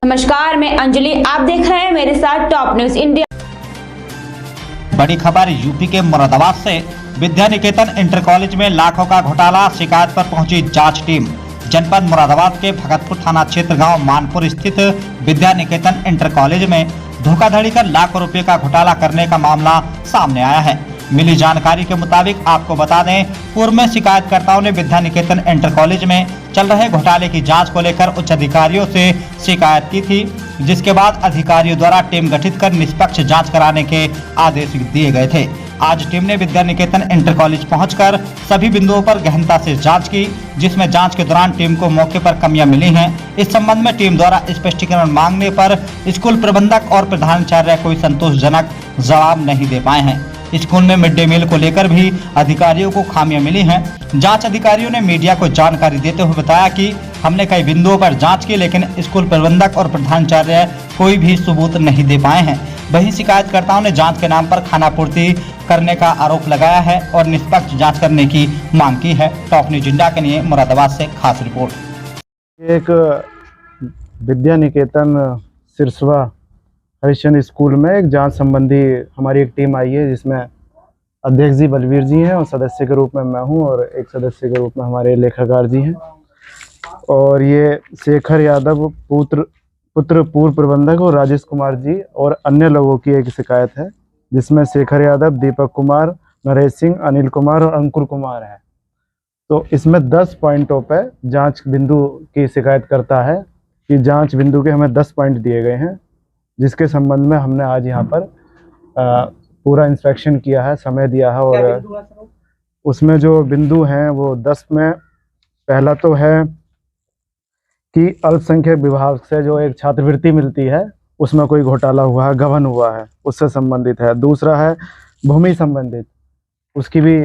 नमस्कार, मैं अंजलि, आप देख रहे हैं मेरे साथ टॉप न्यूज इंडिया। बड़ी खबर यूपी के मुरादाबाद से। विद्या निकेतन इंटर कॉलेज में लाखों का घोटाला, शिकायत पर पहुंची जांच टीम। जनपद मुरादाबाद के भगतपुर थाना क्षेत्र गांव मानपुर स्थित विद्या निकेतन इंटर कॉलेज में धोखाधड़ी कर लाखों रुपए का घोटाला करने का मामला सामने आया है। मिली जानकारी के मुताबिक आपको बता दें, पूर्व में शिकायतकर्ताओं ने विद्या निकेतन इंटर कॉलेज में चल रहे घोटाले की जांच को लेकर उच्च अधिकारियों से शिकायत की थी, जिसके बाद अधिकारियों द्वारा टीम गठित कर निष्पक्ष जांच कराने के आदेश दिए गए थे। आज टीम ने विद्या निकेतन इंटर कॉलेज पहुंचकर सभी बिंदुओं पर गहनता से जांच की, जिसमें जांच के दौरान टीम को मौके पर कमियां मिली हैं। इस संबंध में टीम द्वारा स्पष्टीकरण मांगने पर स्कूल प्रबंधक और प्रधानाचार्य कोई संतोषजनक जवाब नहीं दे पाए हैं। स्कूल में मिड डे मील को लेकर भी अधिकारियों को खामियां मिली हैं। जांच अधिकारियों ने मीडिया को जानकारी देते हुए बताया कि हमने कई बिंदुओं पर जांच की, लेकिन स्कूल प्रबंधक और प्रधानाचार्य कोई भी सबूत नहीं दे पाए हैं। वहीं शिकायतकर्ताओं ने जांच के नाम पर खानापूर्ति करने का आरोप लगाया है और निष्पक्ष जांच करने की मांग की है। टॉप न्यूज इंडिया के लिए मुरादाबाद से खास रिपोर्ट। एक विद्या निकेतन सिरसवा हरिश्चंद्र स्कूल में एक जांच संबंधी हमारी एक टीम आई है, जिसमें अध्यक्ष जी बलवीर जी हैं और सदस्य के रूप में मैं हूं और एक सदस्य के रूप में हमारे लेखाकार जी हैं। और ये शेखर यादव पुत्र पूर्व प्रबंधक और राजेश कुमार जी और अन्य लोगों की एक शिकायत है, जिसमें शेखर यादव, दीपक कुमार, नरेश सिंह, अनिल कुमार और अंकुर कुमार है। तो इसमें 10 पॉइंटों पर जाँच बिंदु की शिकायत करता है कि जाँच बिंदु के हमें 10 पॉइंट दिए गए हैं, जिसके संबंध में हमने आज यहाँ पर पूरा इंस्पेक्शन किया है, समय दिया है। और उसमें जो बिंदु हैं वो 10 में पहला तो है कि अल्पसंख्यक विभाग से जो एक छात्रवृत्ति मिलती है उसमें कोई घोटाला हुआ है, गबन हुआ है, उससे संबंधित है। दूसरा है भूमि संबंधित, उसकी भी।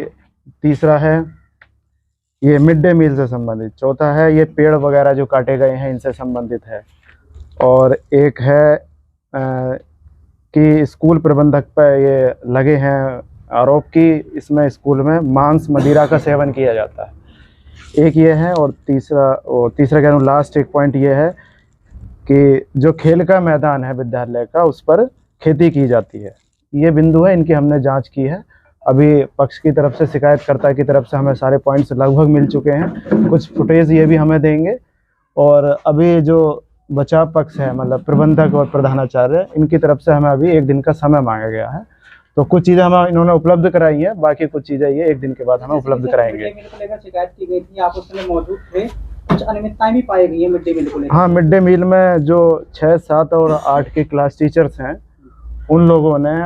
तीसरा है ये मिड डे मील से संबंधित। चौथा है ये पेड़ वगैरह जो काटे गए हैं इनसे संबंधित है। और एक है कि स्कूल प्रबंधक पर ये लगे हैं आरोप कि इसमें स्कूल में मांस मदिरा का सेवन किया जाता है। एक ये है। और तीसरा कह रहा हूँ, लास्ट एक पॉइंट ये है कि जो खेल का मैदान है विद्यालय का, उस पर खेती की जाती है। ये बिंदु है, इनकी हमने जांच की है। अभी पक्ष की तरफ से, शिकायतकर्ता की तरफ से हमें सारे पॉइंट्स लगभग मिल चुके हैं। कुछ फुटेज ये भी हमें देंगे। और अभी जो बचाव पक्ष है, मतलब प्रबंधक और प्रधानाचार्य, इनकी तरफ से हमें अभी 1 दिन का समय मांगा गया है। तो कुछ चीज़ें हमें इन्होंने उपलब्ध कराई है, बाकी कुछ चीज़ें ये 1 दिन के बाद हमें उपलब्ध कराएंगे। शिकायत की गई थी, आप उस समय मौजूद थे, कुछ अनियमितताएं भी पाई गई है मिड डे मील को लेकर? हाँ, मिड डे मील में जो 6, 7 और 8 के क्लास टीचर्स हैं, उन लोगों ने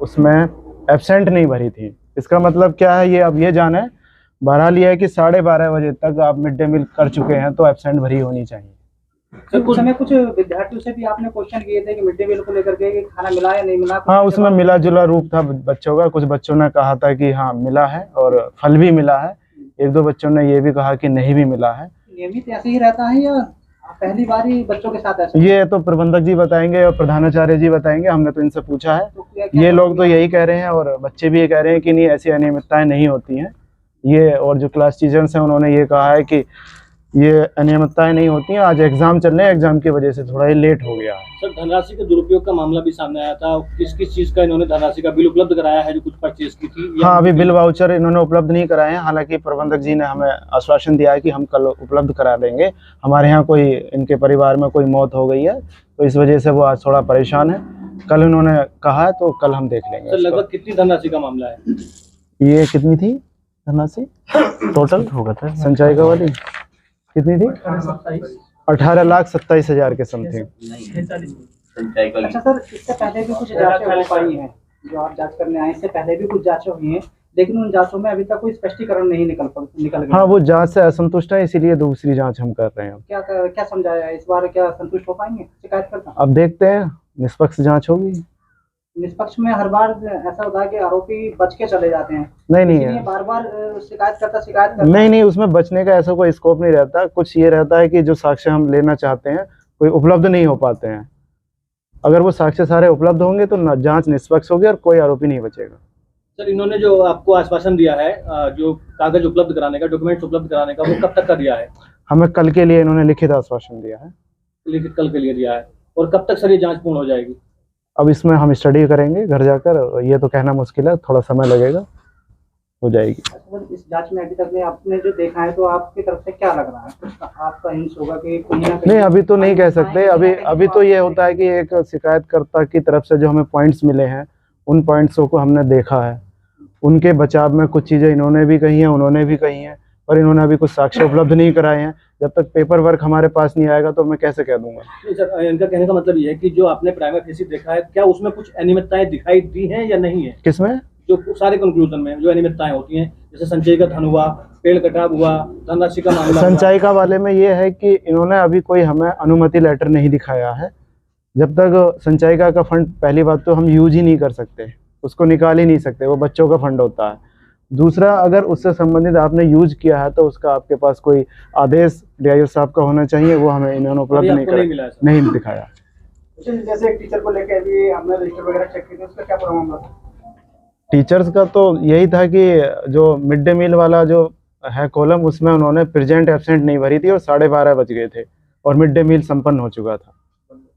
उसमें एब्सेंट नहीं भरी थी। इसका मतलब क्या है, ये अब ये जाने। बहरहाल ये है कि 12:30 बजे तक आप मिड डे मील कर चुके हैं तो एब्सेंट भरी होनी चाहिए। सर, कुछ समय कुछ विद्यार्थियों से भी आपने क्वेश्चन किए थे कि मिड डे मील को लेकर के खाना मिला या नहीं मिला? हाँ, उसमें मिला जुला रूप था बच्चों का। कुछ बच्चों ने कहा था कि हाँ मिला है और फल भी मिला है। 1-2 बच्चों ने ये भी कहा कि नहीं भी मिला है। नियमित ऐसे ही रहता है या पहली बार ही बच्चों के साथ ऐसा? ये तो प्रबंधक जी बताएंगे और प्रधानाचार्य जी बताएंगे, हमने तो इनसे पूछा है। तो ये लोग तो यही कह रहे हैं और बच्चे भी ये कह रहे हैं कि नहीं, ऐसी अनियमितताएं नहीं होती हैं ये। और जो क्लास टीचर्स हैं उन्होंने ये कहा है कि ये अनियमितताएं नहीं होती हैं। आज एग्जाम चल रहे हैं, एग्जाम की वजह से थोड़ा ही लेट हो गया है। सर, धनराशि के दुरुपयोग का मामला भी सामने आया था। किस किस चीज का इन्होंने धनराशि का बिल उपलब्ध कराया है जो कुछ परचेज की थी? हाँ, अभी बिल वाउचर इन्होंने उपलब्ध नहीं कराए हैं। हालांकि प्रबंधक जी ने हमें आश्वासन दिया है कि हम कल उपलब्ध करा देंगे। हमारे यहाँ कोई, इनके परिवार में कोई मौत हो गई है, तो इस वजह से वो आज थोड़ा परेशान है। कल इन्होंने कहा है तो कल हम देख लेंगे। सर, लगभग कितनी धनराशि का मामला है? ये कितनी थी धनराशि टोटल होगा था संचय का वाली? कितनी थी? 18,27,000 के समथिंग। अच्छा सर, इससे पहले भी कुछ जांचें हो पाई हैं, जो आप जांच करने आए, इससे पहले भी कुछ जांचें हुई हैं, लेकिन उन जांचों में अभी तक कोई स्पष्टीकरण नहीं निकल गया। हाँ, वो जांच से असंतुष्ट है, इसीलिए दूसरी जांच हम कर रहे हैं। क्या समझाया इस बार? क्या संतुष्ट हो पाएंगे शिकायतकर्ता? अब देखते हैं, निष्पक्ष जांच होगी। निष्पक्ष में हर बार ऐसा होता है कि आरोपी बच के चले जाते हैं। नहीं है, बार-बार शिकायत करता नहीं, उसमें बचने का ऐसा कोई स्कोप नहीं रहता। कुछ ये रहता है कि जो साक्ष्य हम लेना चाहते हैं कोई उपलब्ध नहीं हो पाते हैं। अगर वो साक्ष्य सारे उपलब्ध होंगे तो जांच निष्पक्ष होगी और कोई आरोपी नहीं बचेगा। सर, इन्होंने जो आपको आश्वासन दिया है, जो कागज उपलब्ध कराने का, डॉक्यूमेंट्स उपलब्ध कराने का, वो कब तक का दिया है? हमें कल के लिए इन्होंने लिखित आश्वासन दिया है। लिखित कल के लिए दिया है, और कब तक सर ये जांच पूर्ण हो जाएगी? अब इसमें हम स्टडी करेंगे घर जाकर, ये तो कहना मुश्किल है, थोड़ा समय लगेगा, हो जाएगी। सर इस जांच में अभी तक में आपने जो देखा है तो आपकी तरफ से क्या लग रहा है? कुछ आपका हिंस होगा कि कहीं ना कहीं? नहीं, अभी तो नहीं कह सकते। अभी तो ये होता है कि एक शिकायतकर्ता की तरफ से जो हमें पॉइंट्स मिले हैं, उन पॉइंट्सों को हमने देखा है। उनके बचाव में कुछ चीज़ें इन्होंने भी कही हैं, उन्होंने भी कही हैं, पर इन्होंने अभी कुछ साक्ष्य उपलब्ध नहीं कराए हैं। जब तक पेपर वर्क हमारे पास नहीं आएगा तो मैं कैसे कह दूंगा। नहीं सर, इनका कहने का मतलब ये है कि जो आपने प्राइमा फेसी देखा है, क्या उसमें कुछ अनियमितताएं दिखाई दी हैं या नहीं है? किसमें? जो सारे कंक्लूजन में जो अनियमितताएं होती हैं, जैसे संचय का धन हुआ, पेड़ कटाव हुआ, धनराशि का मामला हुआ। संचयिका वाले में ये है कि इन्होंने अभी कोई हमें अनुमति लेटर नहीं दिखाया है। जब तक संचयिका का फंड, पहली बात तो हम यूज ही नहीं कर सकते, उसको निकाल ही नहीं सकते, वो बच्चों का फंड होता है। दूसरा, अगर उससे संबंधित आपने यूज किया है तो उसका आपके पास कोई आदेश डीआईओ साहब का होना चाहिए, वो हमें इन्होंने उपलब्ध नहीं दिखाया। जैसे एक टीचर को लेकर अभी हमने रजिस्टर वगैरह चेक किए थे, उसका क्या मामला था? टीचर्स का तो यही था कि जो मिड डे मील वाला जो है कॉलम, उसमें उन्होंने प्रेजेंट एब्सेंट नहीं भरी थी और 12:30 बज गए थे और मिड डे मील संपन्न हो चुका था।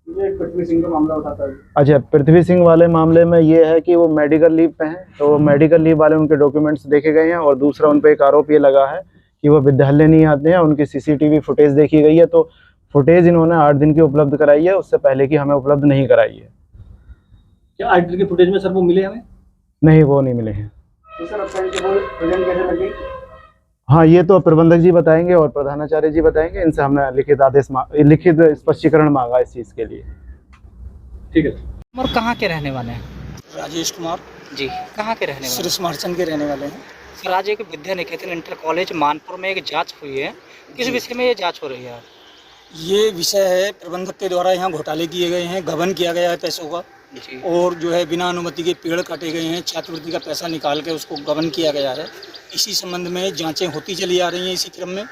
पृथ्वी सिंह का मामला उठाता है। अच्छा, पृथ्वी सिंह वाले मामले में ये है कि वो मेडिकल लीव पे हैं, तो मेडिकल लीव वाले उनके डॉक्यूमेंट्स देखे गए हैं, और दूसरा उन पे एक आरोप ये लगा है कि वो विद्यालय नहीं आते हैं। उनकी सीसीटीवी फुटेज देखी गई है, तो फुटेज इन्होंने 8 दिन की उपलब्ध कराई है, उससे पहले की हमें उपलब्ध नहीं कराई है। क्या 8 दिन की फुटेज में सर वो मिले हमें? नहीं, वो नहीं मिले हैं। तो सर अब प्रेजेंट कैसे लगी? हाँ, ये तो प्रबंधक जी बताएंगे और प्रधानाचार्य जी बताएंगे। इनसे हमने लिखित स्पष्टीकरण मांगा इस चीज़ के लिए। ठीक है। और कहाँ के रहने वाले हैं? राजेश कुमार जी, कहाँ के रहने वाले श्री स्मार्चंद के रहने वाले हैं। हैं? सर, आज एक विद्या निकेतन इंटर कॉलेज मानपुर में एक जांच हुई है, किस विषय में ये जांच हो रही है? ये विषय है, प्रबंधक के द्वारा यहाँ घोटाले किए गए हैं, गबन किया गया है पैसों का, जी। और जो है बिना अनुमति के पेड़ काटे गए हैं, छात्रवृत्ति का पैसा निकाल के उसको गबन किया गया है। इसी संबंध में जांचें होती चली आ रही हैं इसी क्रम में,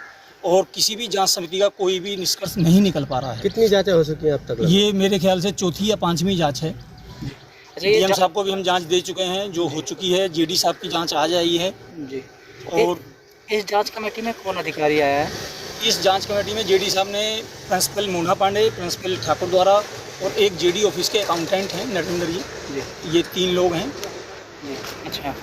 और किसी भी जांच समिति का कोई भी निष्कर्ष नहीं निकल पा रहा है। कितनी जांचें हो चुकी हैं अब तक? ये मेरे ख्याल से 4थी या 5वीं जांच है। अच्छा, ये डीएम साहब को भी हम जांच दे चुके हैं, जो हो चुकी है। जीडी साहब की जांच आज आई है। जी। और इस जांच कमेटी में कौन अधिकारी आया है? इस जांच कमेटी में जेडी साहब ने, प्रिंसिपल मोना पांडे, प्रिंसिपल ठाकुर द्वारा, और एक जेडी ऑफिस के अकाउंटेंट हैं नरेंद्र जी, ये 3 लोग हैं। अच्छा,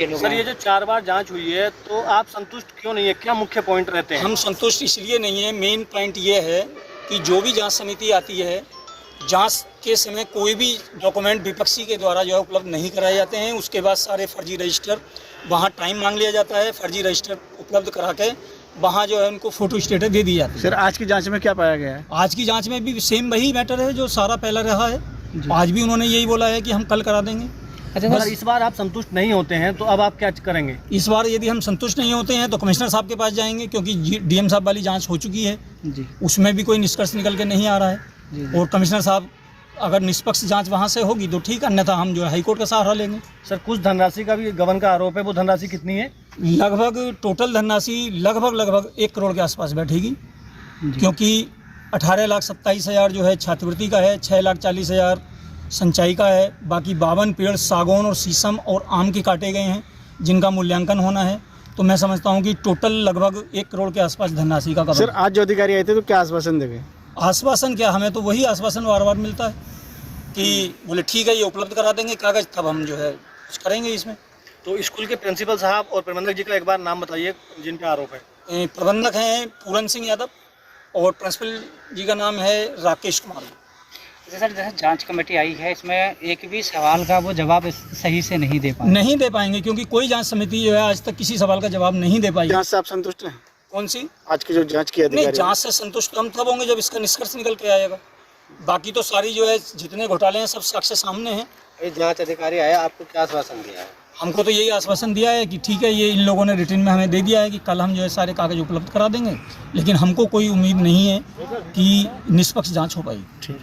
ये लोग सर, ये जो 4 बार जांच हुई है, तो आप संतुष्ट क्यों नहीं है? क्या मुख्य पॉइंट रहते हैं? हम संतुष्ट इसलिए नहीं है, मेन पॉइंट ये है कि जो भी जांच समिति आती है, जांच के समय कोई भी डॉक्यूमेंट विपक्षी के द्वारा जो है उपलब्ध नहीं कराए जाते हैं। उसके बाद सारे फर्जी रजिस्टर, वहाँ टाइम मांग लिया जाता है, फर्जी रजिस्टर उपलब्ध करा के वहाँ जो है उनको फोटो स्टेटस दे दी जाती है। सर, आज की जांच में क्या पाया गया है? आज की जांच में भी सेम वही मैटर है जो सारा पहला रहा है। आज भी उन्होंने यही बोला है कि हम कल करा देंगे। अच्छा सर, इस बार आप संतुष्ट नहीं होते हैं तो अब आप क्या करेंगे? इस बार यदि हम संतुष्ट नहीं होते हैं तो कमिश्नर साहब के पास जाएंगे, क्योंकि डीएम साहब वाली जांच हो चुकी है जी, उसमें भी कोई निष्कर्ष निकल के नहीं आ रहा है। और कमिश्नर साहब अगर निष्पक्ष जांच वहाँ से होगी तो ठीक, अन्यथा हम जो है हाईकोर्ट का सहारा लेंगे। सर, कुछ धनराशि का भी गबन का आरोप है, वो धनराशि कितनी है? लगभग टोटल धनराशि लगभग 1 करोड़ के आसपास बैठेगी, क्योंकि 18,27,000 जो है छात्रवृत्ति का है, 6,40,000 संचयी का है, बाकी 52 पेड़ सागौन और शीशम और आम के काटे गए हैं जिनका मूल्यांकन होना है। तो मैं समझता हूँ कि टोटल लगभग 1 करोड़ के आसपास धनराशि का सर, आज जो अधिकारी आए थे तो क्या आश्वासन देंगे? आश्वासन क्या, हमें तो वही आश्वासन बार बार मिलता है कि बोले ठीक है, ये उपलब्ध करा देंगे कागज, तब हम जो है कुछ करेंगे इसमें। तो स्कूल के प्रिंसिपल साहब और प्रबंधक जी का एक बार नाम बताइए जिन पे आरोप है। प्रबंधक हैं पूरन सिंह यादव और प्रिंसिपल जी का नाम है राकेश कुमार। सर, जैसे जांच कमेटी आई है, इसमें एक भी सवाल का वो जवाब सही से नहीं दे पाएंगे, क्योंकि कोई जांच समिति जो है आज तक किसी सवाल का जवाब नहीं दे पाई। जांच से आप संतुष्ट हैं? कौन सी? आज की जो जांच की नहीं, अधिकारी? जांच से संतुष्ट हम तब होंगे जब इसका निष्कर्ष निकल के आएगा। बाकी तो सारी जो है जितने घोटाले हैं सब साक्ष्य सामने हैं। ये जांच अधिकारी आया, आपको क्या आश्वासन दिया है? हमको तो यही आश्वासन दिया है कि ठीक है, ये इन लोगों ने रिटर्न में हमें दे दिया है कि कल हम जो है सारे कागज उपलब्ध करा देंगे, लेकिन हमको कोई उम्मीद नहीं है कि निष्पक्ष जांच हो पाएगी।